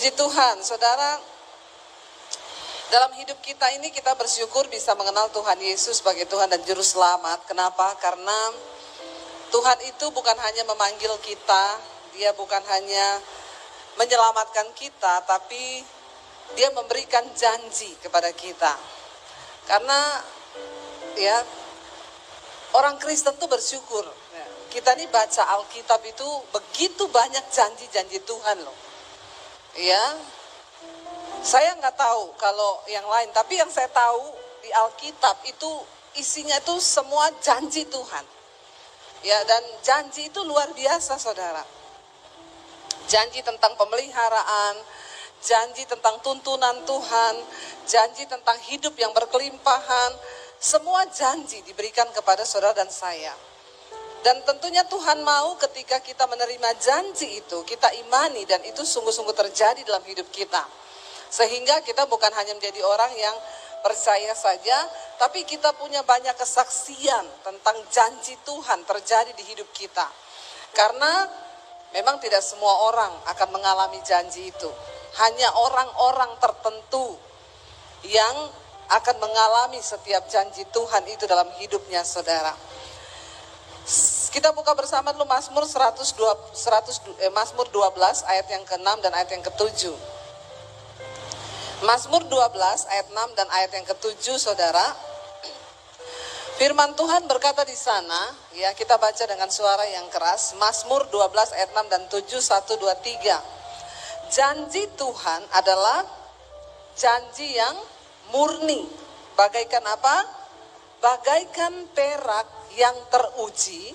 Puji Tuhan, saudara, dalam hidup kita ini kita bersyukur bisa mengenal Tuhan Yesus sebagai Tuhan dan Juru Selamat. Kenapa? Karena Tuhan itu bukan hanya memanggil kita, Dia bukan hanya menyelamatkan kita, tapi Dia memberikan janji kepada kita. Karena ya, orang Kristen tuh bersyukur. Kita nih baca Alkitab itu begitu banyak janji-janji Tuhan loh. Ya, saya nggak tahu kalau yang lain, tapi yang saya tahu di Alkitab itu isinya itu semua janji Tuhan. Ya, dan janji itu luar biasa, saudara. Janji tentang pemeliharaan, janji tentang tuntunan Tuhan, janji tentang hidup yang berkelimpahan, semua janji diberikan kepada saudara dan saya. Dan tentunya Tuhan mau ketika kita menerima janji itu, kita imani dan itu sungguh-sungguh terjadi dalam hidup kita. Sehingga kita bukan hanya menjadi orang yang percaya saja, tapi kita punya banyak kesaksian tentang janji Tuhan terjadi di hidup kita. Karena memang tidak semua orang akan mengalami janji itu. Hanya orang-orang tertentu yang akan mengalami setiap janji Tuhan itu dalam hidupnya, saudara. Kita buka bersama dulu Mazmur 12 ayat yang ke-6 dan ayat yang ke-7. Mazmur 12 ayat 6 dan ayat yang ke-7, saudara. Firman Tuhan berkata di sana, ya, kita baca dengan suara yang keras. Mazmur 12 ayat 6 dan 7, 1, 2, 3. Janji Tuhan adalah janji yang murni. Bagaikan apa? Bagaikan perak yang teruji,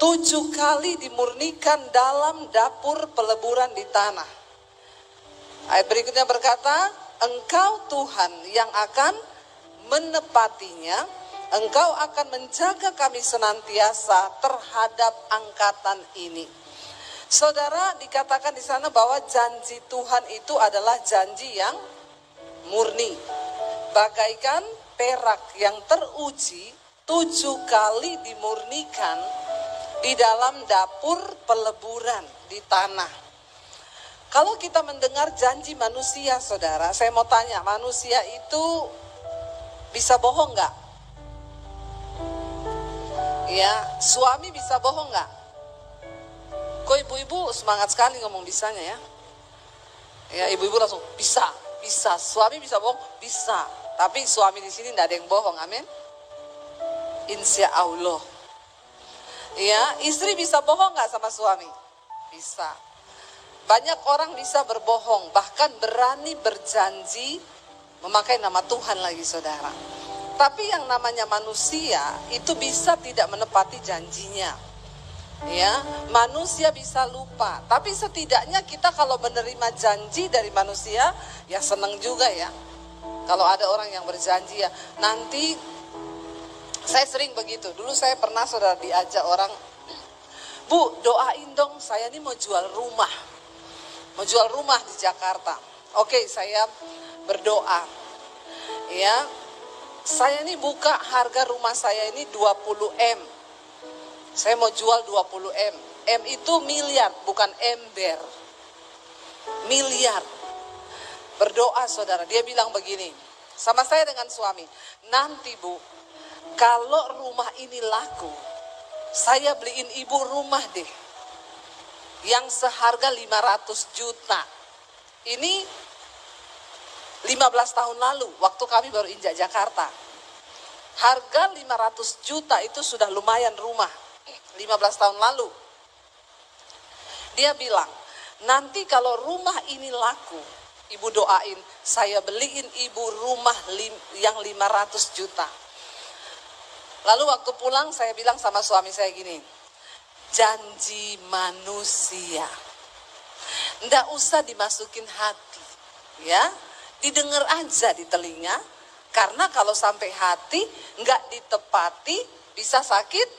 7 kali dimurnikan dalam dapur peleburan di tanah. Ayat berikutnya berkata, Engkau Tuhan yang akan menepatinya, Engkau akan menjaga kami senantiasa terhadap angkatan ini. Saudara, dikatakan di sana bahwa janji Tuhan itu adalah janji yang murni. Bagaikan perak yang teruji, 7 kali dimurnikan di dalam dapur peleburan di tanah. Kalau kita mendengar janji manusia, saudara, saya mau tanya, manusia itu bisa bohong nggak? Ya, suami bisa bohong nggak? Kok ibu-ibu semangat sekali ngomong bisanya ya? Ya, ibu-ibu langsung bisa. Suami bisa bohong, bisa. Tapi suami di sini nggak ada yang bohong, amin. Insya Allah. Ya, istri bisa bohong nggak sama suami? Bisa. Banyak orang bisa berbohong, bahkan berani berjanji memakai nama Tuhan lagi, saudara. Tapi yang namanya manusia itu bisa tidak menepati janjinya. Ya, manusia bisa lupa. Tapi setidaknya kita kalau menerima janji dari manusia, ya senang juga ya. Kalau ada orang yang berjanji ya, nanti saya sering begitu. Dulu saya pernah, saudara, diajak orang, Bu, doain dong, saya ini mau jual rumah. Mau jual rumah di Jakarta. Oke, saya berdoa. Ya, saya ini buka harga rumah saya ini 20 M. Saya mau jual 20 M. M itu miliar, bukan ember. Miliar. Berdoa, saudara. Dia bilang begini, sama saya dengan suami, nanti Bu, kalau rumah ini laku, saya beliin ibu rumah deh. Yang seharga 500 juta. Ini 15 tahun lalu, waktu kami baru injak Jakarta. Harga 500 juta itu sudah lumayan rumah. 15 tahun lalu. Dia bilang, nanti kalau rumah ini laku, ibu doain, saya beliin ibu rumah yang 500 juta. Lalu waktu pulang saya bilang sama suami saya gini, janji manusia nggak usah dimasukin hati, ya, didengar aja di telinga, karena kalau sampai hati nggak ditepati bisa sakit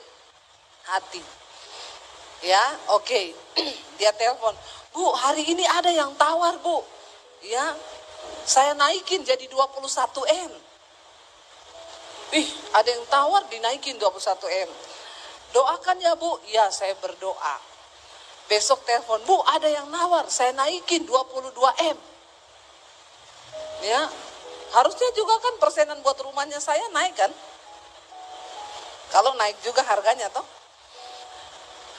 hati. Ya, oke. Dia telepon, Bu, hari ini ada yang tawar, Bu, ya, saya naikin jadi 21 M. Ada yang tawar dinaikin 21 M. Doakan ya Bu. Ya, saya berdoa. Besok telepon, Bu ada yang nawar, saya naikin 22M. Ya, harusnya juga kan persenan buat rumahnya saya naik kan? Kalau naik juga harganya toh.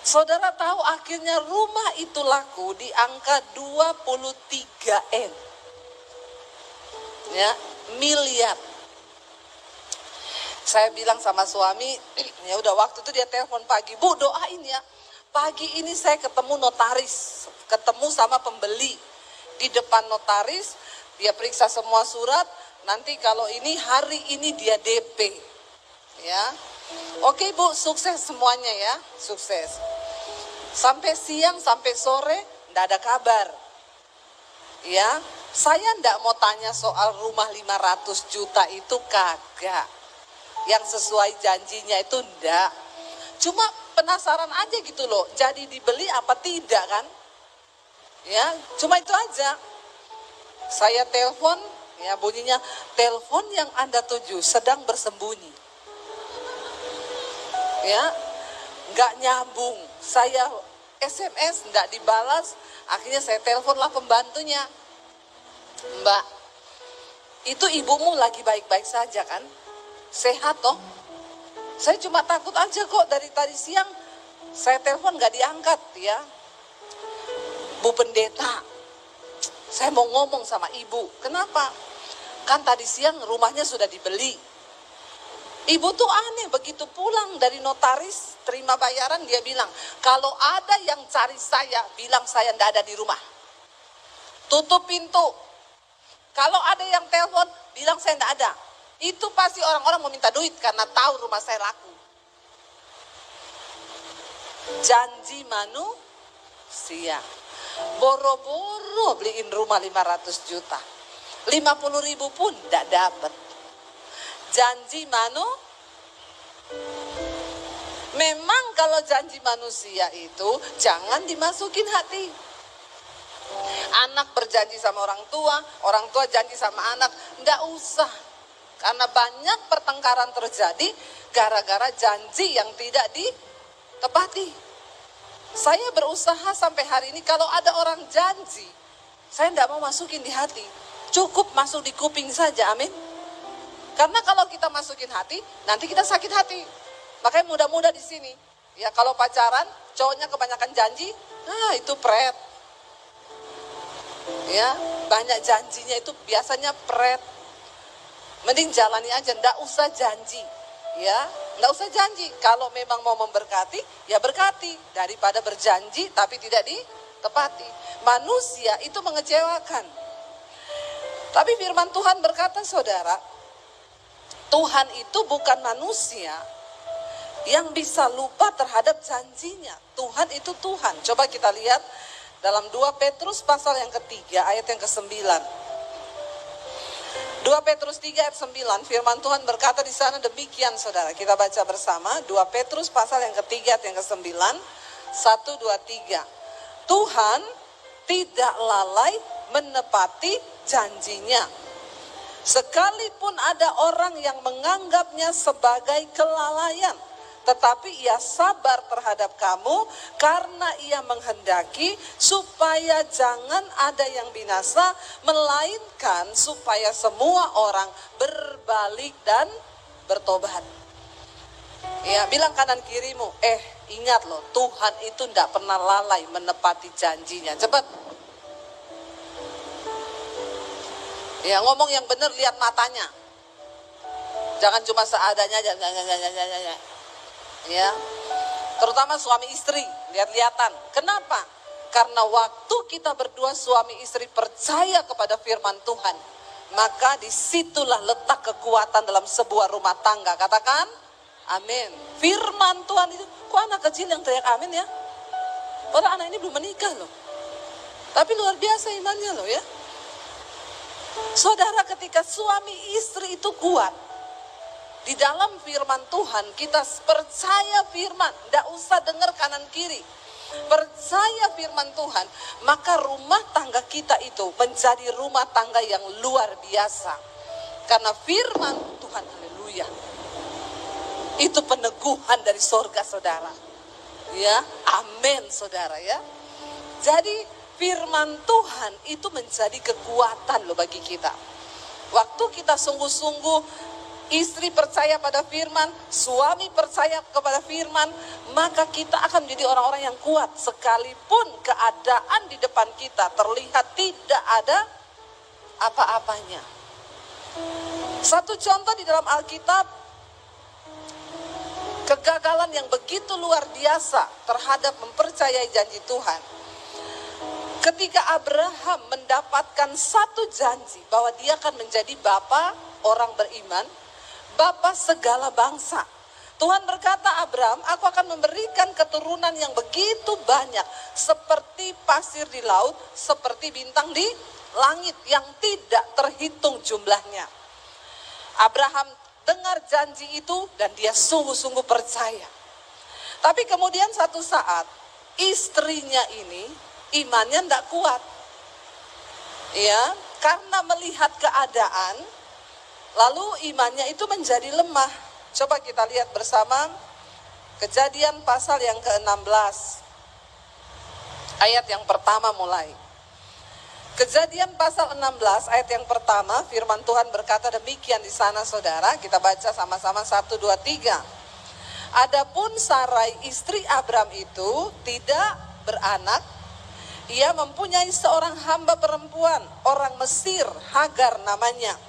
Saudara tahu akhirnya rumah itu laku di angka 23M. Ya, miliar. Saya bilang sama suami, ya udah waktu itu dia telepon pagi, Bu doain ya. Pagi ini saya ketemu notaris, ketemu sama pembeli di depan notaris, dia periksa semua surat, nanti kalau ini hari ini dia DP. Ya. Oke Bu, sukses semuanya ya, sukses. Sampai siang, sampai sore, enggak ada kabar. Ya, saya enggak mau tanya soal rumah 500 juta itu kagak. Yang sesuai janjinya itu enggak. Cuma penasaran aja gitu loh, jadi dibeli apa tidak kan? Ya, cuma itu aja. Saya telepon, ya bunyinya, telepon yang Anda tuju sedang bersembunyi. Ya, nggak nyambung. Saya SMS nggak dibalas, akhirnya saya teleponlah pembantunya. Mbak, itu ibumu lagi baik-baik saja kan? Sehat toh? Saya cuma takut aja kok dari tadi siang saya telepon nggak diangkat ya. Bu pendeta, saya mau ngomong sama ibu. Kenapa? Kan tadi siang rumahnya sudah dibeli. Ibu tuh aneh, begitu pulang dari notaris terima bayaran dia bilang, kalau ada yang cari saya, bilang saya nggak ada di rumah. Tutup pintu. Kalau ada yang telepon, bilang saya nggak ada. Itu pasti orang-orang mau minta duit karena tahu rumah saya laku. Janji manusia. Boro-boro beliin rumah 500 juta. 50.000 pun tidak dapat. Janji memang kalau janji manusia itu jangan dimasukin hati. Anak berjanji sama orang tua janji sama anak, enggak usah. Karena banyak pertengkaran terjadi gara-gara janji yang tidak ditepati. Saya berusaha sampai hari ini kalau ada orang janji, saya enggak mau masukin di hati. Cukup masuk di kuping saja, amin. Karena kalau kita masukin hati, nanti kita sakit hati. Makanya muda-muda di sini, ya kalau pacaran, cowoknya kebanyakan janji, nah itu pret. Ya, banyak janjinya itu biasanya pret. Mending jalani aja, ndak usah janji. Ya, ndak usah janji. Kalau memang mau memberkati, ya berkati. Daripada berjanji tapi tidak ditepati. Manusia itu mengecewakan. Tapi firman Tuhan berkata, saudara, Tuhan itu bukan manusia yang bisa lupa terhadap janjinya. Tuhan itu Tuhan. Coba kita lihat dalam 2 Petrus pasal yang ketiga ayat yang ke-9. 2 Petrus 3 ayat 9, firman Tuhan berkata di sana demikian saudara. Kita baca bersama 2 Petrus pasal yang ketiga ayat yang ke-9. 1, 2, 3. Tuhan tidak lalai menepati janjinya. Sekalipun ada orang yang menganggapnya sebagai kelalaian, tetapi ia sabar terhadap kamu karena ia menghendaki supaya jangan ada yang binasa, melainkan supaya semua orang berbalik dan bertobat. Ya, bilang kanan kirimu, ingat loh, Tuhan itu tidak pernah lalai menepati janjinya. Cepat. Ya, ngomong yang benar, lihat matanya. Jangan cuma seadanya aja. Ya, terutama suami istri, lihat-lihatan. Kenapa? Karena waktu kita berdua suami istri percaya kepada firman Tuhan, maka disitulah letak kekuatan dalam sebuah rumah tangga. Katakan, amin. Firman Tuhan itu, kok anak kecil yang teriak amin ya? Padahal anak ini belum menikah loh. Tapi luar biasa imannya loh ya. Saudara, ketika suami istri itu kuat, di dalam firman Tuhan, kita percaya firman, tidak usah dengar kanan kiri. Percaya firman Tuhan, maka rumah tangga kita itu menjadi rumah tangga yang luar biasa. Karena firman Tuhan, haleluya, itu peneguhan dari sorga saudara. Ya, Amin, saudara ya. Jadi firman Tuhan itu menjadi kekuatan loh bagi kita. Waktu kita sungguh-sungguh, istri percaya pada firman, suami percaya kepada firman, maka kita akan menjadi orang-orang yang kuat. Sekalipun keadaan di depan kita terlihat tidak ada apa-apanya. Satu contoh di dalam Alkitab, kegagalan yang begitu luar biasa terhadap mempercayai janji Tuhan. Ketika Abraham mendapatkan satu janji bahwa dia akan menjadi bapa orang beriman, bapa segala bangsa. Tuhan berkata, Abraham, aku akan memberikan keturunan yang begitu banyak, seperti pasir di laut, seperti bintang di langit yang tidak terhitung jumlahnya. Abraham dengar janji itu dan dia sungguh-sungguh percaya. Tapi kemudian satu saat istrinya ini imannya tidak kuat. Ya, karena melihat keadaan, lalu imannya itu menjadi lemah. Coba kita lihat bersama Kejadian pasal yang ke-16. Ayat yang pertama mulai. Kejadian pasal 16 ayat yang pertama, firman Tuhan berkata demikian di sana saudara. Kita baca sama-sama 1, 2, 3. Adapun Sarai istri Abram itu tidak beranak. Ia mempunyai seorang hamba perempuan, orang Mesir, Hagar namanya.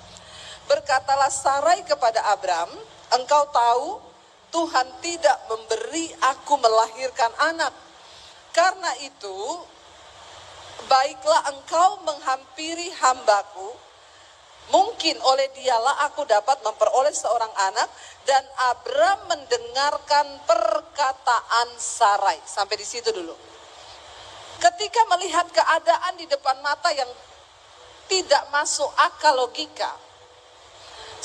Berkatalah Sarai kepada Abram, engkau tahu Tuhan tidak memberi aku melahirkan anak. Karena itu, baiklah engkau menghampiri hambaku, mungkin oleh dialah aku dapat memperoleh seorang anak. Dan Abram mendengarkan perkataan Sarai. Sampai di situ dulu. Ketika melihat keadaan di depan mata yang tidak masuk akal logika,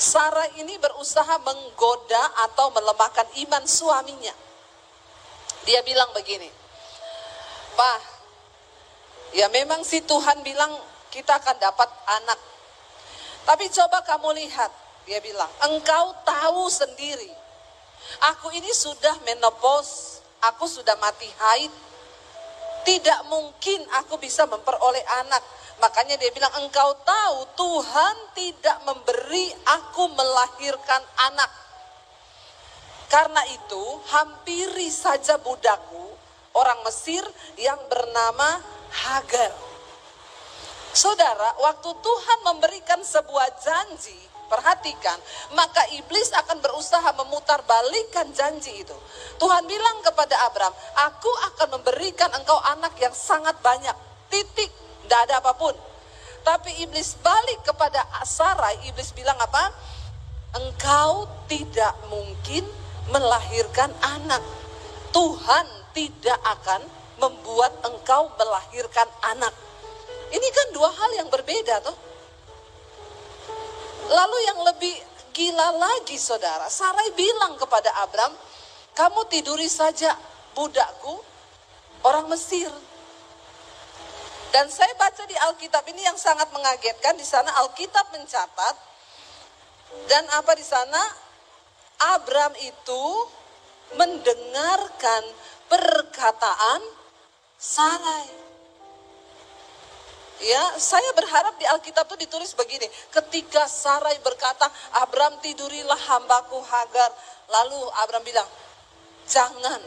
Sarah ini berusaha menggoda atau melemahkan iman suaminya. Dia bilang begini, Pak, ya memang si Tuhan bilang kita akan dapat anak. Tapi coba kamu lihat, dia bilang, engkau tahu sendiri, aku ini sudah menopause, aku sudah mati haid. Tidak mungkin aku bisa memperoleh anak. Makanya dia bilang, engkau tahu Tuhan tidak memberi aku melahirkan anak. Karena itu, hampiri saja budakku, orang Mesir yang bernama Hagar. Saudara, waktu Tuhan memberikan sebuah janji, perhatikan, maka iblis akan berusaha memutarbalikkan janji itu. Tuhan bilang kepada Abram, aku akan memberikan engkau anak yang sangat banyak. Titik, tidak ada apapun. Tapi iblis balik kepada Sarai, iblis bilang apa? Engkau tidak mungkin melahirkan anak. Tuhan tidak akan membuat engkau melahirkan anak. Ini kan dua hal yang berbeda toh. Lalu yang lebih gila lagi saudara, Sarai bilang kepada Abram, kamu tiduri saja budakku, orang Mesir. Dan saya baca di Alkitab ini yang sangat mengagetkan, di sana Alkitab mencatat, dan apa di sana? Abram itu mendengarkan perkataan Sarai. Ya, saya berharap di Alkitab itu ditulis begini. Ketika Sarai berkata, Abram tidurilah hambaku Hagar. Lalu Abram bilang, jangan.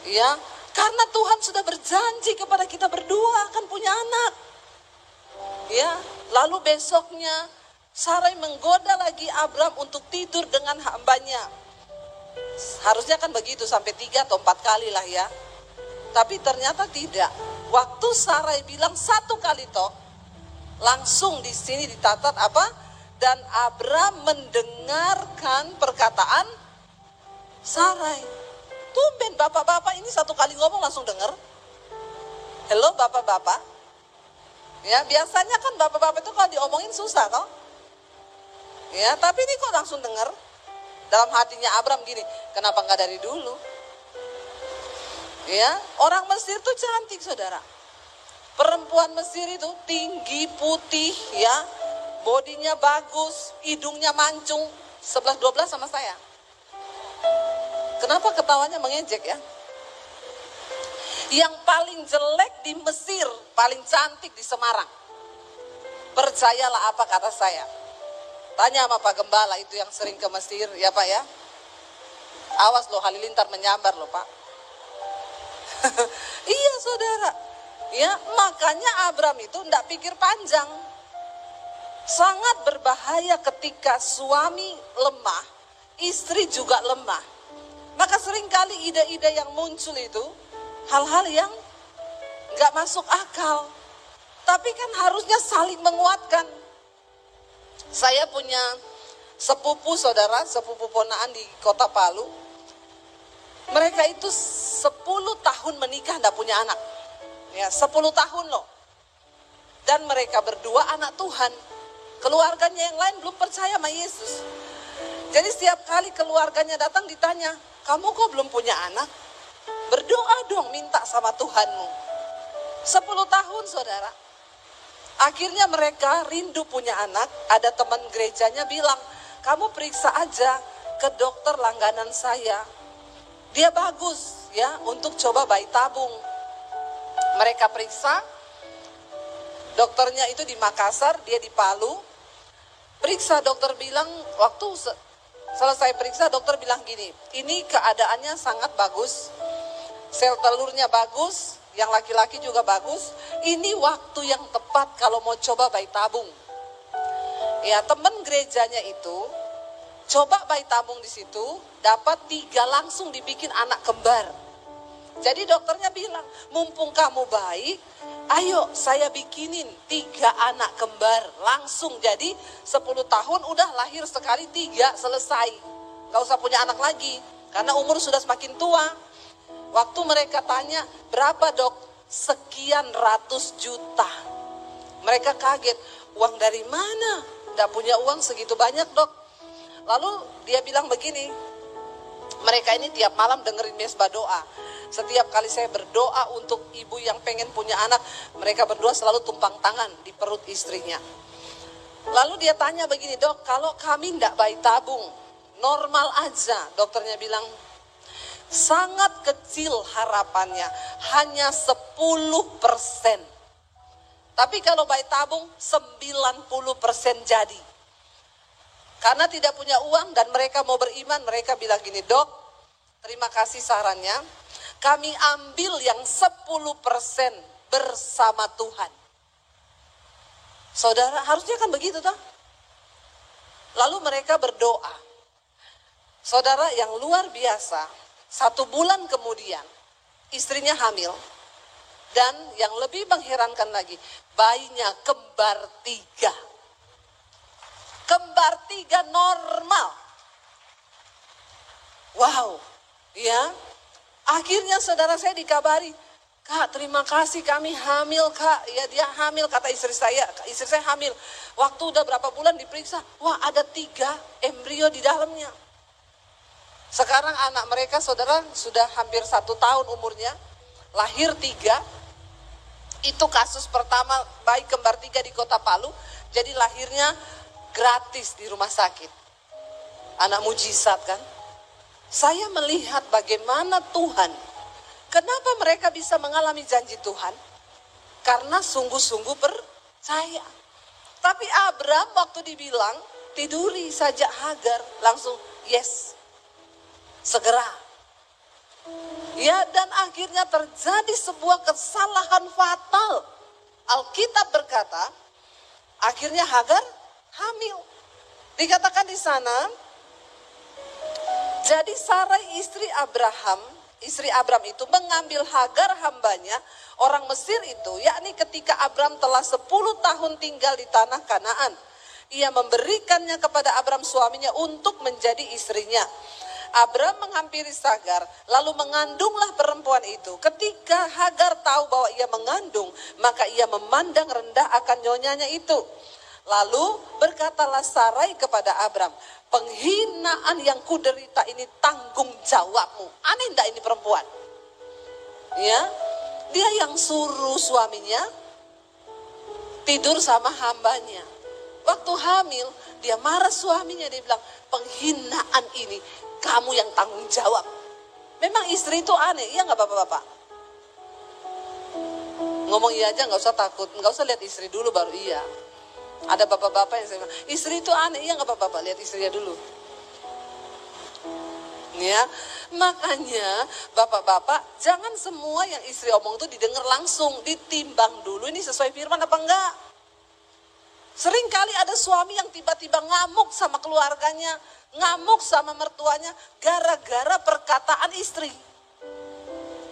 Ya, karena Tuhan sudah berjanji kepada kita berdua akan punya anak. Ya, lalu besoknya Sarai menggoda lagi Abram untuk tidur dengan hambanya. Harusnya kan begitu sampai 3 atau 4 kali lah ya. Tapi ternyata tidak. Waktu Sarai bilang 1 kali toh, langsung di sini dicatat apa? Dan Abram mendengarkan perkataan Sarai. Tumben bapak-bapak ini 1 kali ngomong langsung dengar. Halo bapak-bapak. Ya, biasanya kan bapak-bapak itu kalau diomongin susah toh. Ya, tapi ini kok langsung dengar. Dalam hatinya Abram gini, kenapa nggak dari dulu? Ya, orang Mesir itu cantik saudara. Perempuan Mesir itu tinggi, putih, ya, bodinya bagus, hidungnya mancung, 11-12 sama saya. Kenapa ketawanya mengejek ya? Yang paling jelek di Mesir, paling cantik di Semarang. Percayalah apa kata saya. Tanya sama Pak Gembala itu yang sering ke Mesir, ya Pak ya. Awas loh Halilintar menyambar loh Pak. Iya saudara. Ya, makanya Abram itu enggak pikir panjang. Sangat berbahaya ketika suami lemah, istri juga lemah. Maka seringkali ide-ide yang muncul itu hal-hal yang enggak masuk akal. Tapi kan harusnya saling menguatkan. Saya punya sepupu saudara, sepupu ponaan di kota Palu. Mereka itu 10 tahun menikah enggak punya anak. Ya, 10 tahun loh. Dan mereka berdua anak Tuhan. Keluarganya yang lain belum percaya sama Yesus. Jadi setiap kali keluarganya datang ditanya, kamu kok belum punya anak? Berdoa dong, minta sama Tuhanmu. 10 tahun saudara. Akhirnya mereka rindu punya anak. Ada teman gerejanya bilang, kamu periksa aja ke dokter langganan saya. Dia bagus ya untuk coba bayi tabung. Mereka periksa. Dokternya itu di Makassar, dia di Palu. Periksa, dokter bilang, waktu selesai periksa dokter bilang gini, ini keadaannya sangat bagus, sel telurnya bagus, yang laki-laki juga bagus, ini waktu yang tepat kalau mau coba bayi tabung. Ya, teman gerejanya itu coba bayi tabung di situ, dapat 3 langsung dibikin anak kembar. Jadi dokternya bilang, mumpung kamu baik, ayo saya bikinin 3 anak kembar. Langsung jadi 10 tahun udah lahir sekali 3 selesai. Gak usah punya anak lagi, karena umur sudah semakin tua. Waktu mereka tanya, berapa dok? Sekian ratus juta. Mereka kaget, uang dari mana? Gak punya uang segitu banyak dok. Lalu dia bilang begini, mereka ini tiap malam dengerin mesbah doa. Setiap kali saya berdoa untuk ibu yang pengen punya anak, mereka berdua selalu tumpang tangan di perut istrinya. Lalu dia tanya begini, dok, kalau kami tidak bayi tabung, normal aja. Dokternya bilang, sangat kecil harapannya, hanya 10%. Tapi kalau bayi tabung, 90% jadi. Karena tidak punya uang dan mereka mau beriman, mereka bilang gini, dok, terima kasih sarannya. Kami ambil yang 10% bersama Tuhan. Saudara, harusnya kan begitu toh? Lalu mereka berdoa. Saudara, yang luar biasa, 1 bulan kemudian istrinya hamil. Dan yang lebih mengherankan lagi, bayinya kembar 3. Kembar 3 normal. Wow, ya. Akhirnya saudara saya dikabari, Kak terima kasih kami hamil Kak. Ya dia hamil, kata istri saya hamil. Waktu udah berapa bulan diperiksa, wah ada 3 embrio di dalamnya. Sekarang anak mereka saudara sudah hampir 1 tahun umurnya, lahir 3. Itu kasus pertama bayi kembar 3 di kota Palu. Jadi lahirnya gratis di rumah sakit. Anak mujizat kan. Saya melihat bagaimana Tuhan, kenapa mereka bisa mengalami janji Tuhan? Karena sungguh-sungguh percaya. Tapi Abram waktu dibilang, tiduri saja Hagar, langsung yes, segera. Ya, dan akhirnya terjadi sebuah kesalahan fatal. Alkitab berkata, akhirnya Hagar hamil. Dikatakan di sana, jadi Sarai istri Abram itu mengambil Hagar hambanya, orang Mesir itu, yakni ketika Abram telah 10 tahun tinggal di tanah Kanaan. Ia memberikannya kepada Abram suaminya untuk menjadi istrinya. Abram menghampiri Hagar, lalu mengandunglah perempuan itu. Ketika Hagar tahu bahwa ia mengandung, maka ia memandang rendah akan nyonyanya itu. Lalu berkatalah Sarai kepada Abram, penghinaan yang kuderita ini tanggung jawabmu. Aneh enggak ini perempuan? Ya, dia yang suruh suaminya tidur sama hambanya. Waktu hamil, dia marah suaminya, dia bilang, penghinaan ini kamu yang tanggung jawab. Memang istri itu aneh, iya enggak bapak-bapak? Ngomong iya aja nggak usah takut, nggak usah lihat istri dulu baru iya. Ada bapak-bapak yang saya bilang, istri itu aneh, iya nggak apa-apa, lihat istrinya dulu. Ya, makanya bapak-bapak jangan semua yang istri omong itu didengar langsung, ditimbang dulu ini sesuai firman apa enggak. Sering kali ada suami yang tiba-tiba ngamuk sama keluarganya, ngamuk sama mertuanya gara-gara perkataan istri.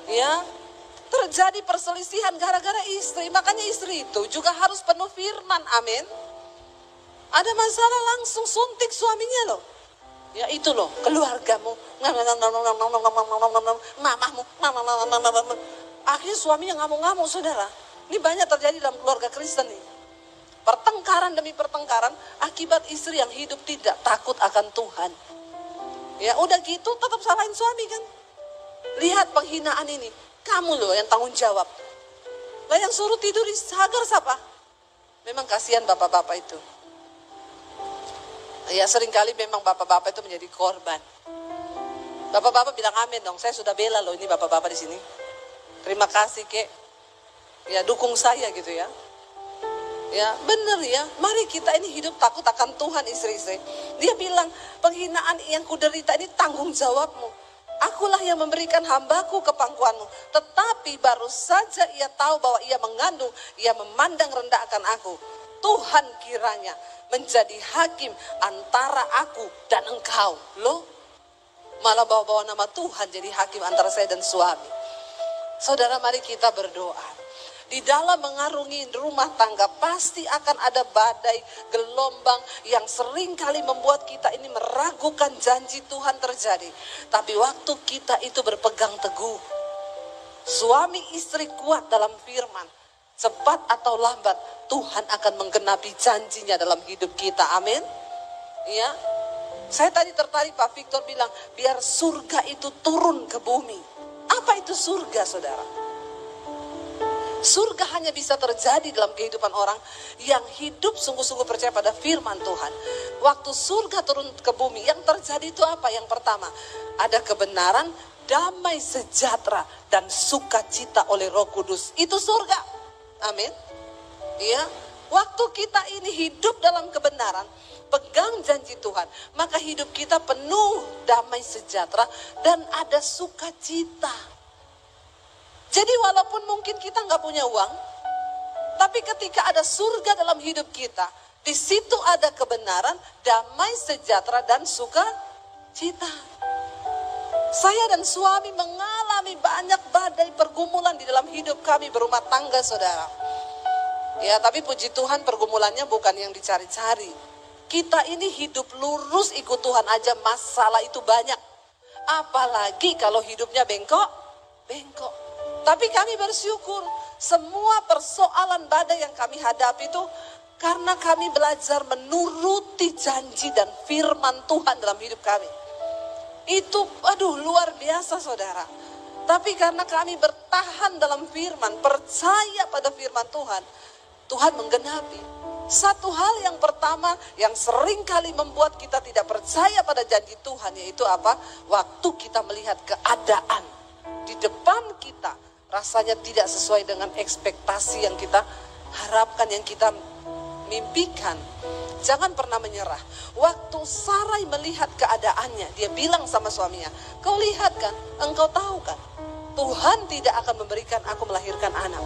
Ya, terjadi perselisihan gara-gara istri. Makanya istri itu juga harus penuh firman. Amin. Ada masalah langsung suntik suaminya loh. Ya itu loh, keluargamu, mamahmu, akhirnya suaminya ngamuk-ngamuk, saudara. Ini banyak terjadi dalam keluarga Kristen nih. Pertengkaran demi pertengkaran akibat istri yang hidup tidak takut akan Tuhan. Ya udah gitu tetap salahin suami kan. Lihat penghinaan ini, kamu loh yang tanggung jawab. Lah yang suruh tidur di pagar siapa? Memang kasihan bapak-bapak itu. Ya seringkali memang bapak-bapak itu menjadi korban. Bapak-bapak bilang amin dong, saya sudah bela loh ini bapak-bapak di sini. Terima kasih kek. Ya dukung saya gitu ya. Ya benar ya, mari kita ini hidup takut akan Tuhan istri-istri. Dia bilang penghinaan yang kuderita ini tanggung jawabmu. Akulah yang memberikan hambaku ke pangkuanmu. Tetapi baru saja ia tahu bahwa ia mengandung, ia memandang rendah akan aku. Tuhan kiranya menjadi hakim antara aku dan engkau. Loh, malah bawa-bawa nama Tuhan jadi hakim antara saya dan suami. Saudara, mari kita berdoa. Di dalam mengarungi rumah tangga pasti akan ada badai, gelombang yang sering kali membuat kita ini meragukan janji Tuhan terjadi. Tapi waktu kita itu berpegang teguh, suami istri kuat dalam firman, cepat atau lambat Tuhan akan menggenapi janjinya dalam hidup kita. Amin. Ya, saya tadi tertarik Pak Victor bilang biar surga itu turun ke bumi. Apa itu surga, saudara? Surga hanya bisa terjadi dalam kehidupan orang yang hidup sungguh-sungguh percaya pada firman Tuhan. Waktu surga turun ke bumi, yang terjadi itu apa? Yang pertama, ada kebenaran, damai sejahtera, dan sukacita oleh Roh Kudus. Itu surga. Amin. Ya, waktu kita ini hidup dalam kebenaran, pegang janji Tuhan, maka hidup kita penuh damai sejahtera dan ada sukacita. Jadi walaupun mungkin kita nggak punya uang, tapi ketika ada surga dalam hidup kita, di situ ada kebenaran, damai sejahtera dan sukacita. Saya dan suami mengalami banyak badai pergumulan di dalam hidup kami berumah tangga, saudara. Ya, tapi puji Tuhan pergumulannya bukan yang dicari-cari. Kita ini hidup lurus ikut Tuhan aja masalah itu banyak. Apalagi kalau hidupnya bengkok. Tapi kami bersyukur semua persoalan badai yang kami hadapi itu karena kami belajar menuruti janji dan firman Tuhan dalam hidup kami. Itu luar biasa, saudara. Tapi karena kami bertahan dalam firman, percaya pada firman Tuhan, Tuhan menggenapi. Satu hal yang pertama yang sering kali membuat kita tidak percaya pada janji Tuhan, yaitu apa? Waktu kita melihat keadaan di depan kita rasanya tidak sesuai dengan ekspektasi yang kita harapkan, yang kita mimpikan. Jangan pernah menyerah. Waktu Sarai melihat keadaannya, dia bilang sama suaminya, kau lihat kan, engkau tahu kan, Tuhan tidak akan memberikan aku melahirkan anak.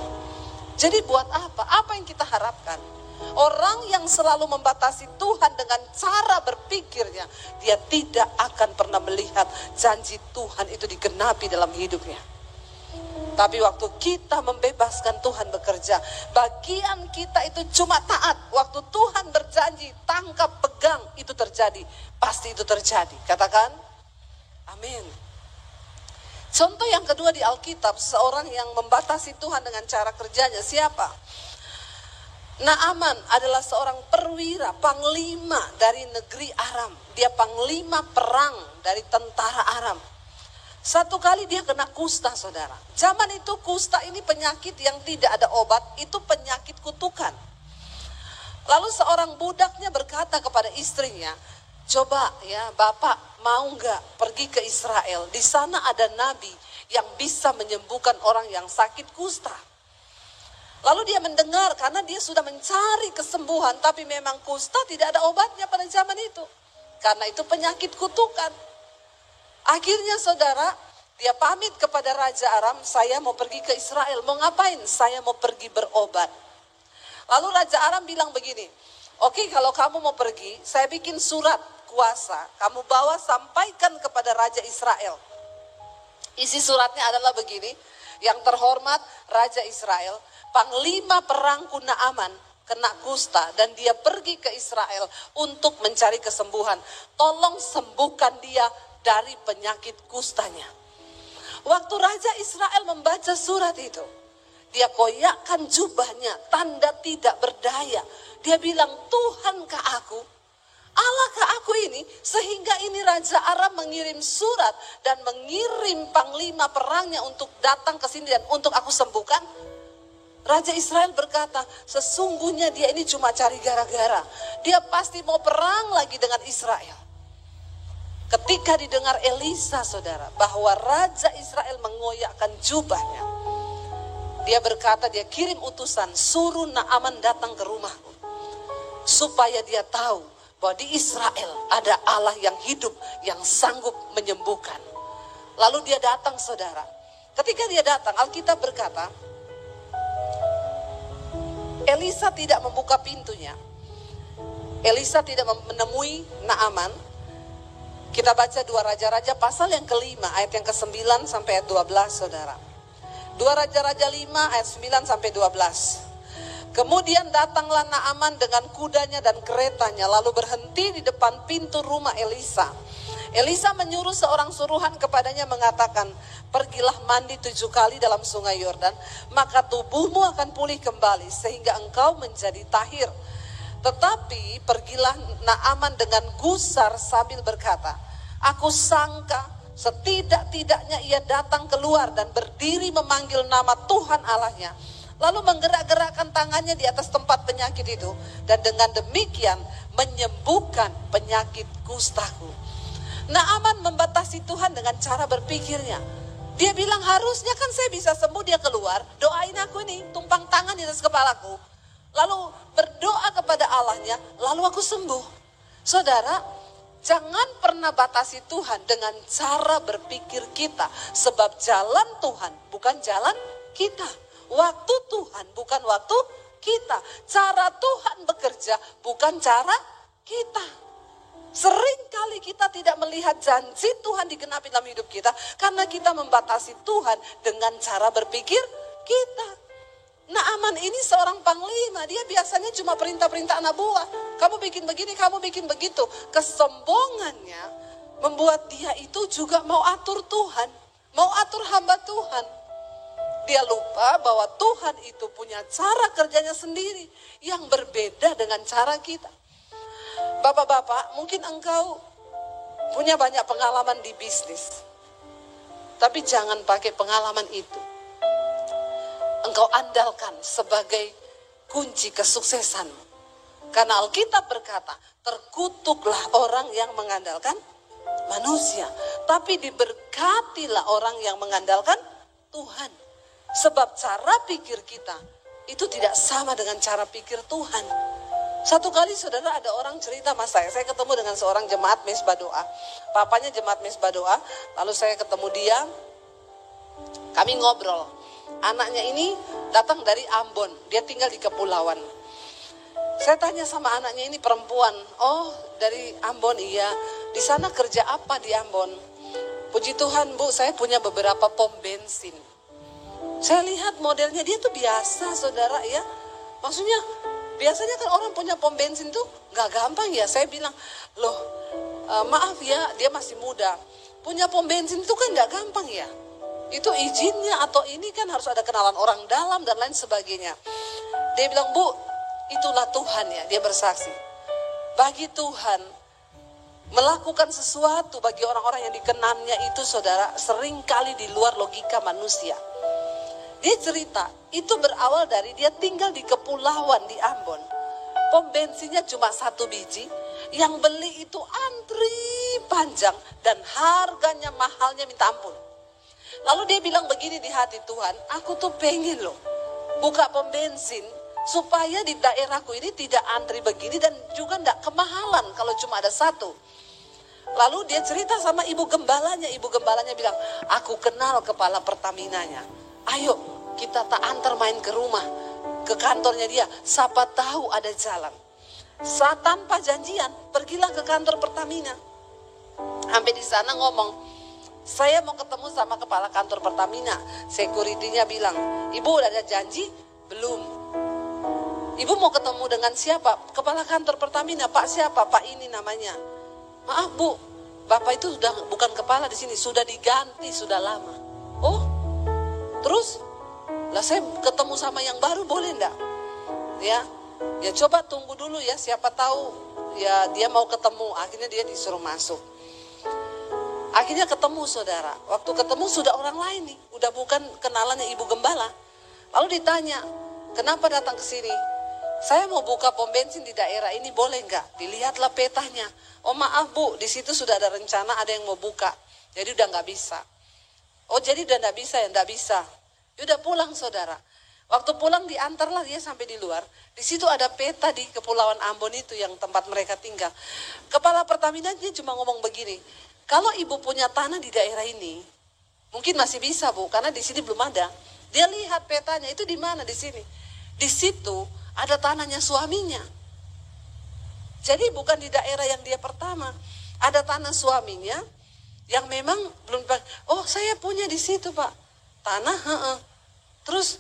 Jadi buat apa? Apa yang kita harapkan? Orang yang selalu membatasi Tuhan dengan cara berpikirnya, dia tidak akan pernah melihat janji Tuhan itu digenapi dalam hidupnya. Tapi waktu kita membebaskan Tuhan bekerja, bagian kita itu cuma taat. Waktu Tuhan berjanji, tangkap, pegang, itu terjadi. Pasti itu terjadi. Katakan, amin. Contoh yang kedua di Alkitab, seorang yang membatasi Tuhan dengan cara kerjanya, siapa? Naaman adalah seorang perwira, panglima dari negeri Aram. Dia panglima perang dari tentara Aram. Satu kali dia kena kusta, saudara. Zaman itu kusta ini penyakit yang tidak ada obat, itu penyakit kutukan. Lalu seorang budaknya berkata kepada istrinya, coba ya Bapak mau nggak pergi ke Israel? Di sana ada nabi yang bisa menyembuhkan orang yang sakit kusta. Lalu dia mendengar karena dia sudah mencari kesembuhan, tapi memang kusta tidak ada obatnya pada zaman itu. Karena itu penyakit kutukan. Akhirnya saudara, dia pamit kepada Raja Aram, saya mau pergi ke Israel. Mau ngapain? Saya mau pergi berobat. Lalu Raja Aram bilang begini, oke, kalau kamu mau pergi, saya bikin surat kuasa. Kamu bawa sampaikan kepada Raja Israel. Isi suratnya adalah begini, yang terhormat Raja Israel, Panglima perangku Naaman kena kusta dan dia pergi ke Israel untuk mencari kesembuhan. Tolong sembuhkan dia dari penyakit kustanya. Waktu Raja Israel membaca surat itu, dia koyakkan jubahnya, tanda tidak berdaya. Dia bilang, Tuhankah aku? Allahkah aku ini? Sehingga ini Raja Aram mengirim surat dan mengirim panglima perangnya untuk datang ke sini dan untuk aku sembuhkan. Raja Israel berkata, sesungguhnya dia ini cuma cari gara-gara. Dia pasti mau perang lagi dengan Israel. Ketika didengar Elisa, saudara, bahwa Raja Israel mengoyakkan jubahnya, dia berkata, dia kirim utusan, suruh Naaman datang ke rumahku. Supaya dia tahu bahwa di Israel ada Allah yang hidup, yang sanggup menyembuhkan. Lalu dia datang, saudara. Ketika dia datang, Alkitab berkata, Elisa tidak membuka pintunya. Elisa tidak menemui Naaman. Kita baca 2 Raja-Raja pasal yang kelima, ayat yang ke-9 sampai ayat 12, saudara. 2 Raja-Raja 5, ayat 9 sampai 12. Kemudian datanglah Naaman dengan kudanya dan keretanya, lalu berhenti di depan pintu rumah Elisa. Elisa menyuruh seorang suruhan kepadanya mengatakan, pergilah mandi 7 kali dalam sungai Yordan, maka tubuhmu akan pulih kembali sehingga engkau menjadi tahir. Tetapi pergilah Naaman dengan gusar sambil berkata, aku sangka setidak-tidaknya ia datang keluar dan berdiri memanggil nama Tuhan Allahnya. Lalu menggerak-gerakkan tangannya di atas tempat penyakit itu. Dan dengan demikian menyembuhkan penyakit kustaku. Naaman membatasi Tuhan dengan cara berpikirnya. Dia bilang harusnya kan saya bisa sembuh, dia keluar. Doain aku ini, tumpang tangan di atas kepalaku. Lalu berdoa kepada Allahnya, lalu aku sembuh. Saudara, jangan pernah batasi Tuhan dengan cara berpikir kita. Sebab jalan Tuhan bukan jalan kita. Waktu Tuhan bukan waktu kita. Cara Tuhan bekerja bukan cara kita. Seringkali kita tidak melihat janji Tuhan digenapi dalam hidup kita karena kita membatasi Tuhan dengan cara berpikir kita. Naaman ini seorang panglima, dia biasanya cuma perintah-perintah anak buah. Kamu bikin begini, kamu bikin begitu. Kesombongannya membuat dia itu juga mau atur Tuhan, mau atur hamba Tuhan. Dia lupa bahwa Tuhan itu punya cara kerjanya sendiri yang berbeda dengan cara kita. Bapak-bapak, mungkin engkau punya banyak pengalaman di bisnis. Tapi jangan pakai pengalaman itu engkau andalkan sebagai kunci kesuksesanmu. Karena Alkitab berkata, terkutuklah orang yang mengandalkan manusia. Tapi diberkatilah orang yang mengandalkan Tuhan. Sebab cara pikir kita itu tidak sama dengan cara pikir Tuhan. Satu kali saudara ada orang cerita sama saya ketemu dengan seorang jemaat mesbah doa. Papanya jemaat mesbah doa, lalu saya ketemu dia, kami ngobrol. Anaknya ini datang dari Ambon, dia tinggal di kepulauan. Saya tanya sama anaknya ini perempuan, oh dari Ambon, iya. Di sana kerja apa di Ambon? Puji Tuhan Bu, saya punya beberapa pom bensin. Saya lihat modelnya dia tuh biasa saudara ya. Maksudnya biasanya kan orang punya pom bensin tuh gak gampang ya. Saya bilang, loh maaf ya, dia masih muda. Punya pom bensin itu kan gak gampang ya. Itu izinnya atau ini kan harus ada kenalan orang dalam dan lain sebagainya. Dia bilang, Bu, itulah Tuhan ya, dia bersaksi. Bagi Tuhan, melakukan sesuatu bagi orang-orang yang dikenannya itu saudara, seringkali di luar logika manusia. Dia cerita, itu berawal dari dia tinggal di kepulauan di Ambon. Pom bensinnya cuma 1 biji, yang beli itu antri panjang dan harganya mahalnya minta ampun. Lalu dia bilang begini di hati, Tuhan, aku tuh pengen loh buka pom bensin supaya di daerahku ini tidak antri begini dan juga tidak kemahalan kalau cuma ada satu. Lalu dia cerita sama ibu gembalanya bilang, aku kenal kepala Pertaminanya. Ayo kita tak antar main ke rumah, ke kantornya dia, siapa tahu ada jalan. Saat tanpa janjian, pergilah ke kantor Pertamina. Sampai di sana ngomong, saya mau ketemu sama kepala kantor Pertamina. Security-nya bilang, ibu udah ada janji? Belum. Ibu mau ketemu dengan siapa? Kepala kantor Pertamina. Pak siapa? Pak ini namanya. Maaf bu, bapak itu sudah bukan kepala di sini, sudah diganti, sudah lama. Oh, terus? Lah saya ketemu sama yang baru boleh enggak? Ya coba tunggu dulu ya, siapa tahu ya dia mau ketemu. Akhirnya dia disuruh masuk. Akhirnya ketemu saudara. Waktu ketemu sudah orang lain nih, udah bukan kenalannya ibu gembala. Lalu ditanya, kenapa datang ke sini? Saya mau buka pom bensin di daerah ini, boleh nggak? Dilihatlah petanya. Oh maaf bu, di situ sudah ada rencana, ada yang mau buka. Jadi udah nggak bisa. Oh jadi udah nggak bisa ya, nggak bisa. Udah pulang saudara. Waktu pulang diantarlah dia sampai di luar. Di situ ada peta di Kepulauan Ambon itu yang tempat mereka tinggal. Kepala Pertamina dia cuma ngomong begini, kalau ibu punya tanah di daerah ini, mungkin masih bisa bu, karena di sini belum ada. Dia lihat petanya itu di mana di sini. Di situ ada tanahnya suaminya. Jadi bukan di daerah yang dia pertama. Ada tanah suaminya yang memang belum. Oh saya punya di situ pak. Tanah, Terus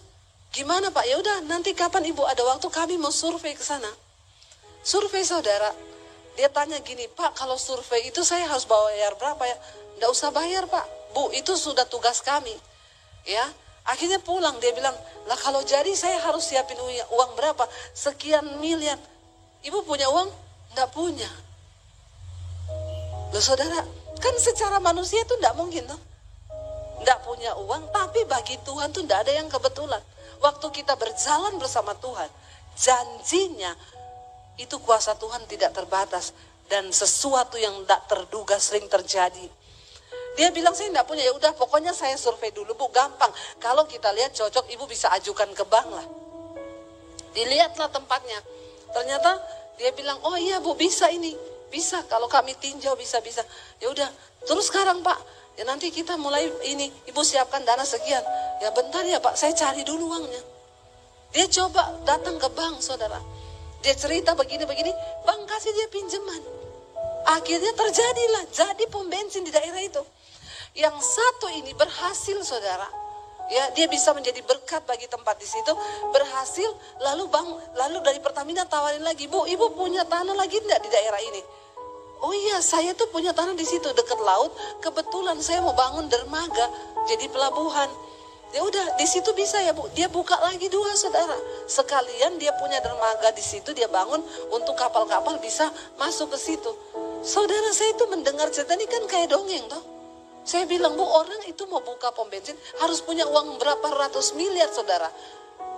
gimana pak? Ya udah nanti kapan ibu ada waktu kami mau survei ke sana. Survei saudara. Dia tanya gini, Pak kalau survei itu saya harus bayar berapa ya? Nggak usah bayar Pak. Bu itu sudah tugas kami. Ya. Akhirnya pulang dia bilang, lah kalau jadi saya harus siapin uang berapa? Sekian miliar. Ibu punya uang? Nggak punya. Loh saudara, kan secara manusia itu nggak mungkin toh. Nggak punya uang, tapi bagi Tuhan tuh nggak ada yang kebetulan. Waktu kita berjalan bersama Tuhan, janjinya itu kuasa Tuhan tidak terbatas. Dan sesuatu yang tidak terduga sering terjadi. Dia bilang saya tidak punya, ya udah pokoknya saya survei dulu bu, gampang. Kalau kita lihat cocok, ibu bisa ajukan ke bank lah. Dilihatlah tempatnya. Ternyata dia bilang, oh iya bu bisa ini, bisa kalau kami tinjau bisa. Ya udah, terus sekarang pak, ya nanti kita mulai ini, ibu siapkan dana sekian. Ya bentar ya pak, saya cari dulu uangnya. Dia coba datang ke bank saudara. Dia cerita begini-begini, bank kasih dia pinjaman. Akhirnya terjadilah, jadi pom bensin di daerah itu. Yang satu ini berhasil saudara. Ya, dia bisa menjadi berkat bagi tempat di situ, berhasil. Lalu dari Pertamina tawarin lagi, Bu, ibu punya tanah lagi enggak di daerah ini? Oh iya, saya tuh punya tanah di situ dekat laut. Kebetulan saya mau bangun dermaga, jadi pelabuhan. Ya udah, di situ bisa ya Bu. Dia buka lagi 2 saudara. Sekalian dia punya dermaga di situ, dia bangun untuk kapal-kapal bisa masuk ke situ. Saudara saya itu mendengar cerita ini kan kayak dongeng toh. Saya bilang, Bu, orang itu mau buka pom bensin harus punya uang berapa ratus miliar, saudara.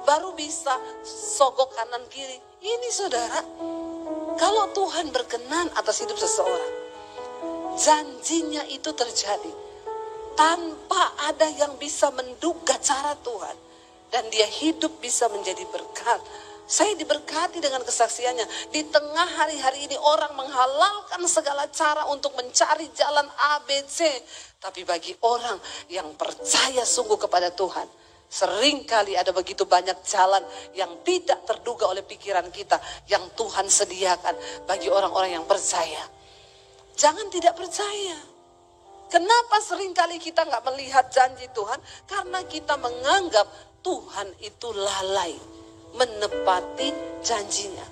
Baru bisa sogok kanan kiri. Ini, saudara, kalau Tuhan berkenan atas hidup seseorang, janjinya itu terjadi. Tanpa ada yang bisa menduga cara Tuhan. Dan dia hidup bisa menjadi berkat. Saya diberkati dengan kesaksiannya. Di tengah hari-hari ini orang menghalalkan segala cara untuk mencari jalan A, B, C. Tapi bagi orang yang percaya sungguh kepada Tuhan, seringkali ada begitu banyak jalan yang tidak terduga oleh pikiran kita, yang Tuhan sediakan bagi orang-orang yang percaya. Jangan tidak percaya. Kenapa seringkali kita nggak melihat janji Tuhan? Karena kita menganggap Tuhan itu lalai menepati janjinya.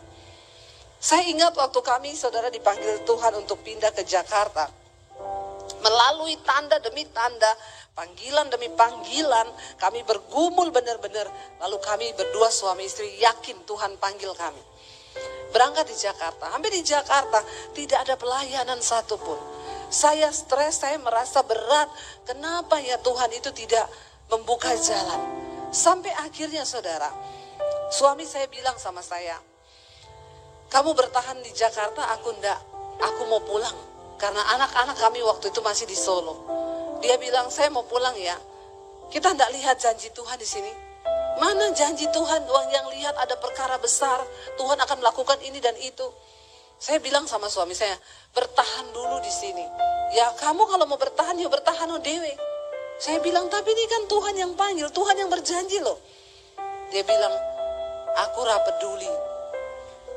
Saya ingat waktu kami saudara dipanggil Tuhan untuk pindah ke Jakarta. Melalui tanda demi tanda, panggilan demi panggilan, kami bergumul benar-benar. Lalu kami berdua suami istri yakin Tuhan panggil kami. Berangkat di Jakarta, hampir di Jakarta tidak ada pelayanan satupun. Saya stres, saya merasa berat. Kenapa ya Tuhan itu tidak membuka jalan? Sampai akhirnya saudara, suami saya bilang sama saya, kamu bertahan di Jakarta, aku enggak. Aku mau pulang. Karena anak-anak kami waktu itu masih di Solo. Dia bilang, saya mau pulang ya. Kita enggak lihat janji Tuhan di sini. Mana janji Tuhan, orang yang lihat ada perkara besar, Tuhan akan melakukan ini dan itu. Saya bilang sama suami saya, bertahan dulu di sini. Ya kamu kalau mau bertahan, ya bertahan dewe. Saya bilang, tapi ini kan Tuhan yang panggil, Tuhan yang berjanji loh. Dia bilang, aku ra peduli.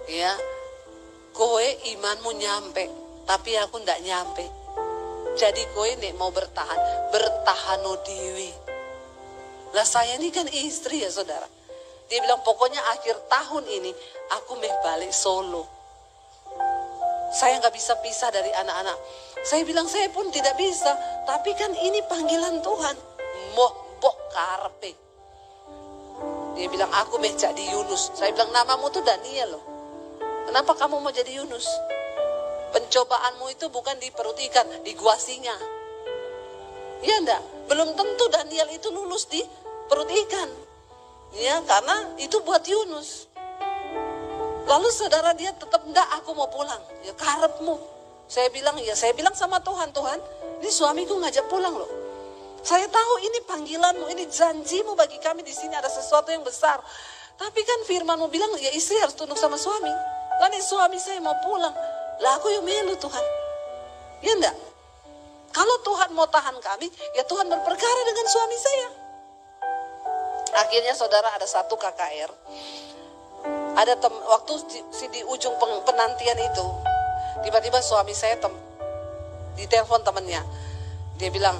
Ya, kowe imanmu nyampe, tapi aku ndak nyampe. Jadi kowe nek mau bertahan, bertahan dewe. Lah saya ini kan istri ya saudara. Dia bilang pokoknya akhir tahun ini aku mau balik Solo. Saya nggak bisa pisah dari anak-anak. Saya bilang saya pun tidak bisa. Tapi kan ini panggilan Tuhan. Mbok karpe. Dia bilang aku mau jadi Yunus. Saya bilang namamu tuh Daniel loh. Kenapa kamu mau jadi Yunus? Pencobaanmu itu bukan di perut ikan, di gua singa. Iya enggak? Belum tentu Daniel itu lulus di perut ikan. Ya, karena itu buat Yunus. Lalu saudara dia tetap enggak, aku mau pulang. Ya karepmu. Saya bilang sama Tuhan, Tuhan, ini suamiku ngajak pulang loh. Saya tahu ini panggilanmu, ini janjimu bagi kami di sini ada sesuatu yang besar. Tapi kan firmanmu bilang ya istri harus tunduk sama suami. Lalu suami saya mau pulang. Lah aku yang melu Tuhan. Ya enggak? Kalau Tuhan mau tahan kami, ya Tuhan berperkara dengan suami saya. Akhirnya saudara ada satu KKR. Ada waktu di ujung penantian itu, tiba-tiba suami saya ditelepon temannya. Dia bilang,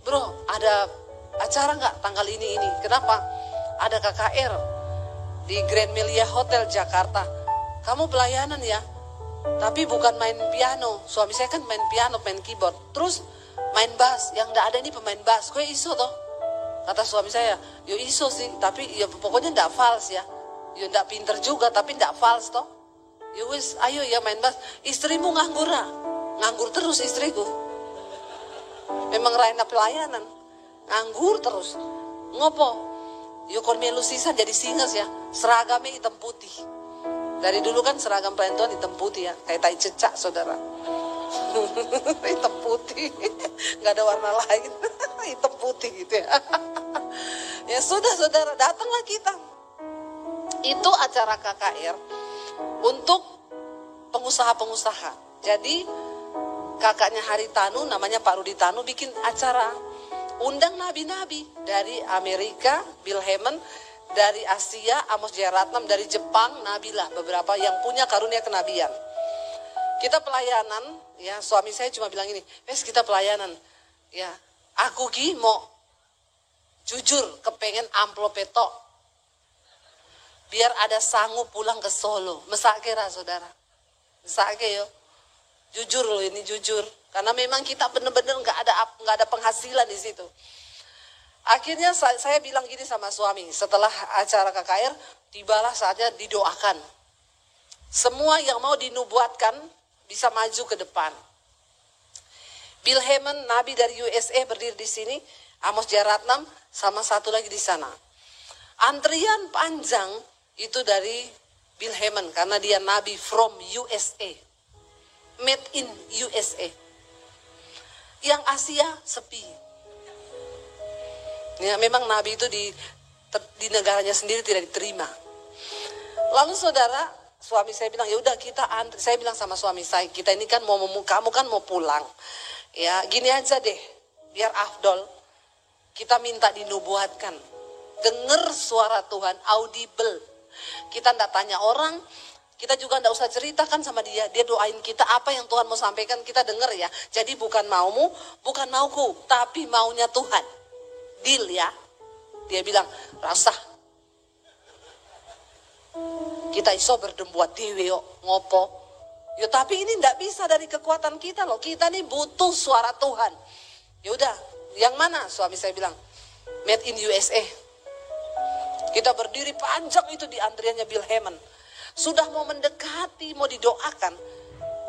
bro, ada acara nggak tanggal ini? Kenapa? Ada KKR di Grand Melia Hotel Jakarta. Kamu pelayanan ya? Tapi bukan main piano. Suami saya kan main piano, main keyboard. Terus main bass. Yang nggak ada ini pemain bass. Kue iso toh? Kata suami saya, yo iso sih. Tapi ya pokoknya nggak fals ya. Yo nggak pinter juga, tapi nggak fals toh. Yo wis, ayo ya main bass. Istrimu nganggur ah? Nganggur terus istriku. Memang raina pelayanan. Nganggur terus. Ngopo? Yo kon melu sisan jadi singers ya. Seragamnya hitam putih. Dari dulu kan seragam pelayan Tuhan hitam putih ya. Kayak tai cecak saudara. Hitam putih. Gak ada warna lain. Hitam putih gitu ya. Ya sudah saudara, datanglah kita. Itu acara KKR untuk pengusaha-pengusaha. Jadi kakaknya Haritanu, namanya Pak Rudi Tanu, bikin acara. Undang nabi-nabi dari Amerika, Bill Heyman, dari Asia, Amos Jayaratnam, dari Jepang, Nabilah, beberapa yang punya karunia kenabian. Kita pelayanan, ya suami saya cuma bilang ini, kita pelayanan, ya aku mau jujur kepengen amplop petok, biar ada sanggup pulang ke Solo, mesake ra saudara, mesake yo, jujur loh ini jujur, karena memang kita benar-benar nggak ada penghasilan di situ. Akhirnya saya bilang gini sama suami, setelah acara KKR, tibalah saatnya didoakan. Semua yang mau dinubuatkan bisa maju ke depan. Bill Heyman, nabi dari USA berdiri di sini, Amos Jayaratnam, sama satu lagi di sana. Antrian panjang itu dari Bill Heyman, karena dia nabi from USA. Made in USA. Yang Asia sepi. Ya, memang nabi itu di negaranya sendiri tidak diterima. Lalu saudara, suami saya bilang, ya udah kita antri. Saya bilang sama suami saya, kita ini kan kamu kan mau pulang. Ya, gini aja deh, biar afdol. Kita minta dinubuatkan. Dengar suara Tuhan, audible. Kita enggak tanya orang, kita juga enggak usah ceritakan sama dia. Dia doain kita apa yang Tuhan mau sampaikan, kita dengar ya. Jadi bukan maumu, bukan mauku, tapi maunya Tuhan. Deal ya. Dia bilang, rasa kita iso berdembuat dewe yo, ngopo. Ya tapi ini ndak bisa dari kekuatan kita loh. Kita nih butuh suara Tuhan. Ya udah, yang mana? Suami saya bilang, made in USA. Kita berdiri panjang itu di antriannya Bill Heyman. Sudah mau mendekati, mau didoakan.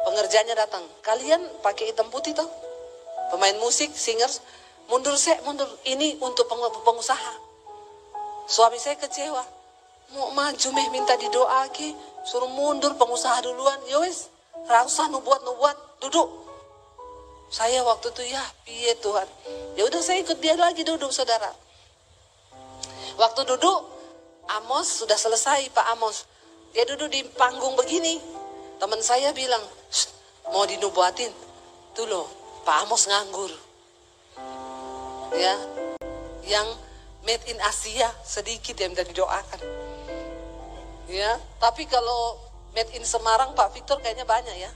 Pengerjanya datang. Kalian pakai hitam putih toh? Pemain musik, singers, mundur. Ini untuk pengusaha. Suami saya kecewa. Mau maju minta didoaki, suruh mundur pengusaha duluan. Ya wis, ra usah nubuat, duduk. Saya waktu itu ya, piye Tuhan. Ya udah saya ikut dia lagi duduk saudara. Waktu duduk, Amos sudah selesai Pak Amos. Dia duduk di panggung begini. Teman saya bilang, mau dinubuatin. Tuh loh, Pak Amos nganggur. Ya, yang made in Asia sedikit yang minta didoakan. Ya, tapi kalau made in Semarang Pak Victor kayaknya banyak ya.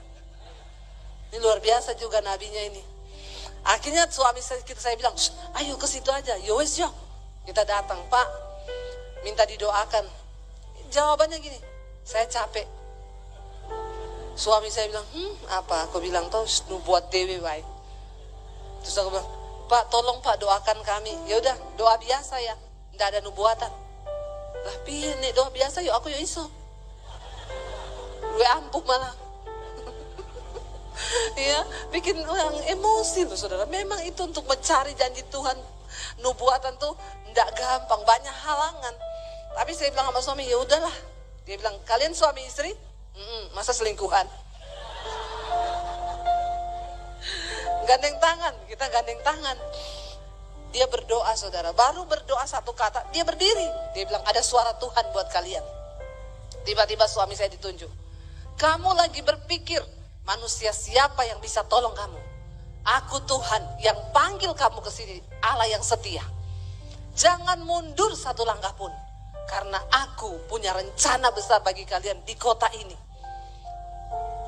Ini luar biasa juga nabinya ini. Akhirnya suami saya bilang, ayo ke situ aja. Yowes yo, kita datang Pak, minta didoakan. Jawabannya gini, saya capek. Suami saya bilang, apa? Aku bilang tuh, buat dewe baik. Terus aku bilang, Pak tolong Pak doakan kami. Ya udah, doa biasa ya, nggak ada nubuatan. Lah piye nih doa biasa yuk aku yo iso. Gue ampuh malah. Ya, bikin orang emosi loh saudara. Memang itu untuk mencari janji Tuhan, nubuatan tuh nggak gampang, banyak halangan. Tapi saya bilang sama suami, ya udahlah. Dia bilang, kalian suami istri? Masa selingkuhan? Gandeng tangan, kita gandeng tangan. Dia berdoa saudara, baru berdoa satu kata, dia berdiri. Dia bilang, ada suara Tuhan buat kalian. Tiba-tiba suami saya ditunjuk. Kamu lagi berpikir, manusia siapa yang bisa tolong kamu? Aku Tuhan yang panggil kamu ke sini, Allah yang setia. Jangan mundur satu langkah pun, karena aku punya rencana besar bagi kalian di kota ini.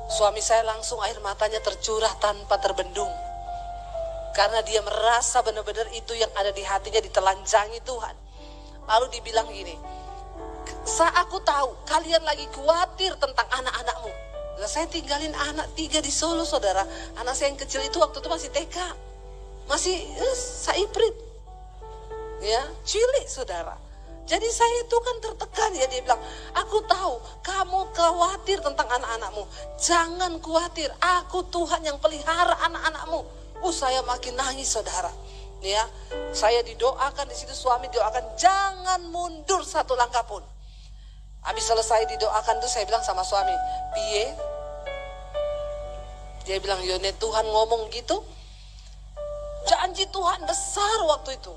Suami saya langsung air matanya tercurah tanpa terbendung. Karena dia merasa benar-benar itu yang ada di hatinya ditelanjangi Tuhan. Lalu dibilang gini, aku tahu kalian lagi khawatir tentang anak-anakmu. Nah, saya tinggalin anak 3 di Solo saudara. Anak saya yang kecil itu waktu itu masih TK. Masih saiprit. Ya, cilik saudara. Jadi saya itu kan tertekan ya, dia bilang, aku tahu kamu khawatir tentang anak-anakmu. Jangan khawatir, aku Tuhan yang pelihara anak-anakmu. Saya makin nangis saudara. Ya, saya didoakan di situ, suami doakan, jangan mundur satu langkah pun. Habis selesai didoakan tuh saya bilang sama suami, piye? Dia bilang, Yone Tuhan ngomong gitu. Janji Tuhan besar waktu itu.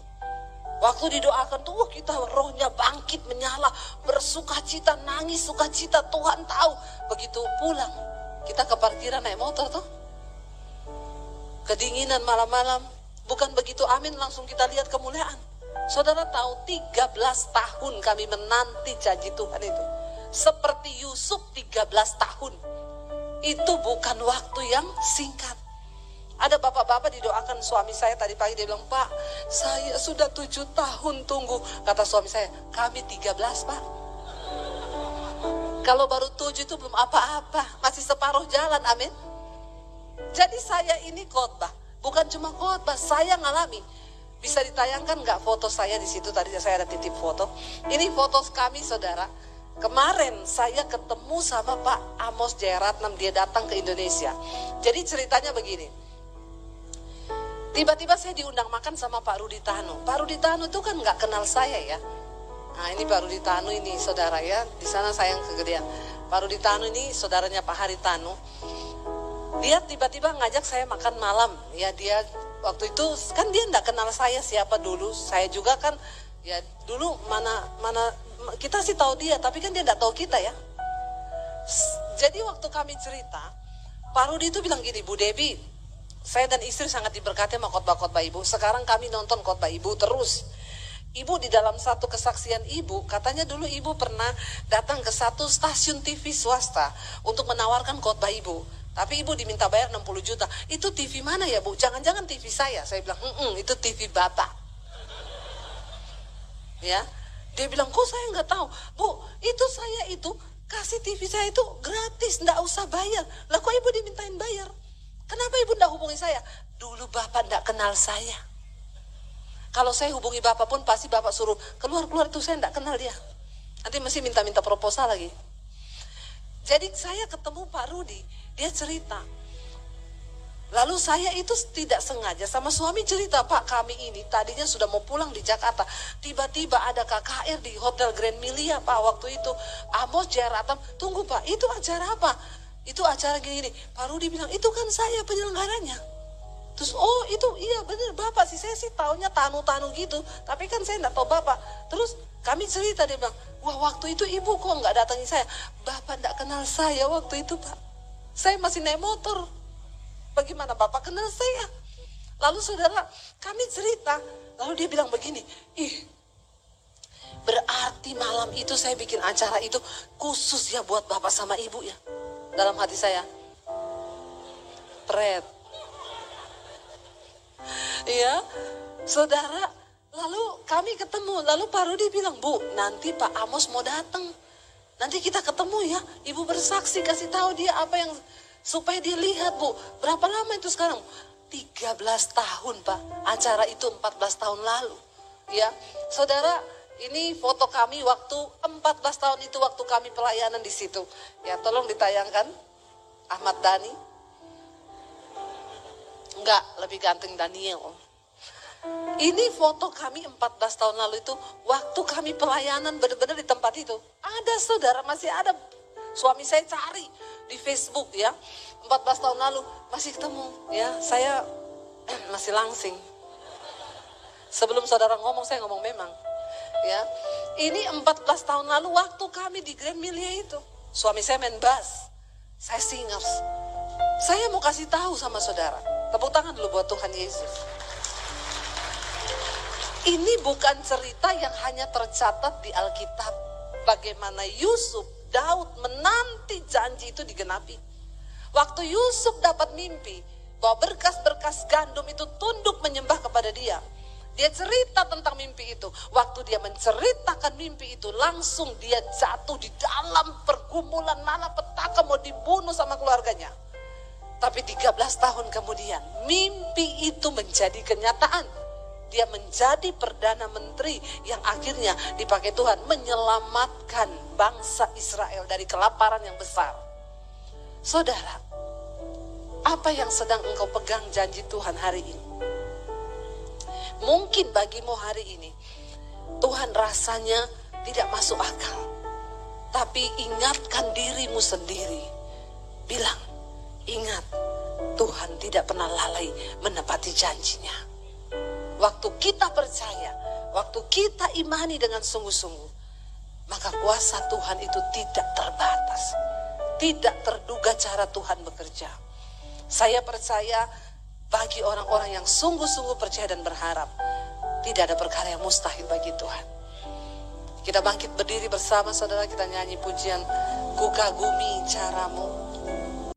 Waktu didoakan tuh kita rohnya bangkit menyala, bersukacita, nangis sukacita, Tuhan tahu. Begitu pulang, kita ke parkiran naik motor tuh. Kedinginan malam-malam, bukan begitu amin langsung kita lihat kemuliaan. Saudara tahu 13 tahun kami menanti janji Tuhan itu. Seperti Yusuf 13 tahun. Itu bukan waktu yang singkat. Ada bapak-bapak didoakan suami saya tadi pagi, dia bilang, Pak, saya sudah 7 tahun tunggu. Kata suami saya, kami 13 Pak. Kalau baru 7 itu belum apa-apa, masih separuh jalan, amin. Jadi saya ini khotbah, bukan cuma khotbah, saya ngalami. Bisa ditayangkan nggak foto saya di situ, tadi saya ada titip foto. Ini foto kami saudara. Kemarin saya ketemu sama Pak Amos Jayaratnam, dia datang ke Indonesia. Jadi ceritanya begini. Tiba-tiba saya diundang makan sama Pak Rudi Tanu. Pak Rudi Tanu itu kan nggak kenal saya ya. Nah ini Pak Rudi Tanu ini saudara ya. Di sana saya yang kegedean. Pak Rudi Tanu ini saudaranya Pak Hari Tanu. Dia tiba-tiba ngajak saya makan malam. Ya dia waktu itu kan dia nggak kenal saya siapa dulu. Saya juga kan ya dulu mana kita sih tahu dia, tapi kan dia nggak tahu kita ya. Jadi waktu kami cerita, Pak Rudi itu bilang gini, Bu Debi, saya dan istri sangat diberkati sama khotbah-khotbah ibu. Sekarang kami nonton khotbah ibu terus. Ibu di dalam satu kesaksian ibu, katanya dulu ibu pernah datang ke satu stasiun TV swasta untuk menawarkan khotbah ibu. Tapi ibu diminta bayar 60 juta. Itu TV mana ya Bu? Jangan-jangan TV saya. Saya bilang, itu TV Bapak. Ya, dia bilang, kok saya nggak tahu. Bu, itu saya itu kasih TV saya itu gratis, nggak usah bayar. Lah kok ibu dimintain bayar? Kenapa ibu nggak hubungi saya? Dulu Bapak nggak kenal saya. Kalau saya hubungi Bapak pun pasti Bapak suruh keluar-keluar, itu saya nggak kenal dia. Nanti mesti minta-minta proposal lagi. Jadi saya ketemu Pak Rudi, dia cerita. Lalu saya itu tidak sengaja sama suami cerita, Pak kami ini tadinya sudah mau pulang di Jakarta. Tiba-tiba ada KKR di Hotel Grand Milia Pak waktu itu. Amos Jayaratnam, tunggu Pak, itu acara apa? Itu acara gini. Pak Rudi bilang, itu kan saya penyelenggaranya. Terus, itu iya bener Bapak sih, saya sih taunya tanu-tanu gitu. Tapi kan saya enggak tahu Bapak. Terus Kami cerita, dia bilang, wah waktu itu ibu kok nggak datangi saya. Bapak nggak kenal saya waktu itu Pak. Saya masih naik motor. Bagaimana Bapak kenal saya? Lalu saudara, kami cerita. Lalu dia bilang begini, berarti malam itu saya bikin acara itu khusus ya buat Bapak sama Ibu ya. Dalam hati saya, pret. Ya, saudara, lalu kami ketemu. Lalu Pak Rudi bilang, Bu, nanti Pak Amos mau datang. Nanti kita ketemu ya. Ibu bersaksi, kasih tahu dia apa yang supaya dia lihat, Bu. Berapa lama itu sekarang? 13 tahun Pak. Acara itu 14 tahun lalu. Ya, saudara, ini foto kami waktu 14 tahun itu waktu kami pelayanan di situ. Ya, tolong ditayangkan. Ahmad Dhani. Enggak, lebih ganteng Daniel. Ini foto kami 14 tahun lalu itu waktu kami pelayanan benar-benar di tempat itu. Ada saudara, masih ada. Suami saya cari di Facebook ya. 14 tahun lalu masih ketemu ya. Saya masih langsing. Sebelum saudara ngomong, saya ngomong memang. Ya. Ini 14 tahun lalu waktu kami di Grand Melia itu. Suami saya main bass. Saya singers. Saya mau kasih tahu sama saudara. Tepuk tangan dulu buat Tuhan Yesus. Ini bukan cerita yang hanya tercatat di Alkitab. Bagaimana Yusuf, Daud menanti janji itu digenapi. Waktu Yusuf dapat mimpi bahwa berkas-berkas gandum itu tunduk menyembah kepada dia. Dia cerita tentang mimpi itu. Waktu dia menceritakan mimpi itu, langsung dia jatuh di dalam pergumulan malapetaka mau dibunuh sama keluarganya. Tapi 13 tahun kemudian, mimpi itu menjadi kenyataan. Dia menjadi Perdana Menteri yang akhirnya dipakai Tuhan menyelamatkan bangsa Israel dari kelaparan yang besar. Saudara, apa yang sedang engkau pegang janji Tuhan hari ini? Mungkin bagimu hari ini, Tuhan rasanya tidak masuk akal. Tapi ingatkan dirimu sendiri. Bilang, ingat, Tuhan tidak pernah lalai menepati janjinya. Waktu kita percaya, waktu kita imani dengan sungguh-sungguh, maka kuasa Tuhan itu tidak terbatas. Tidak terduga cara Tuhan bekerja. Saya percaya bagi orang-orang yang sungguh-sungguh percaya dan berharap, tidak ada perkara yang mustahil bagi Tuhan. Kita bangkit berdiri bersama saudara, kita nyanyi pujian Ku Kagumi Caramu.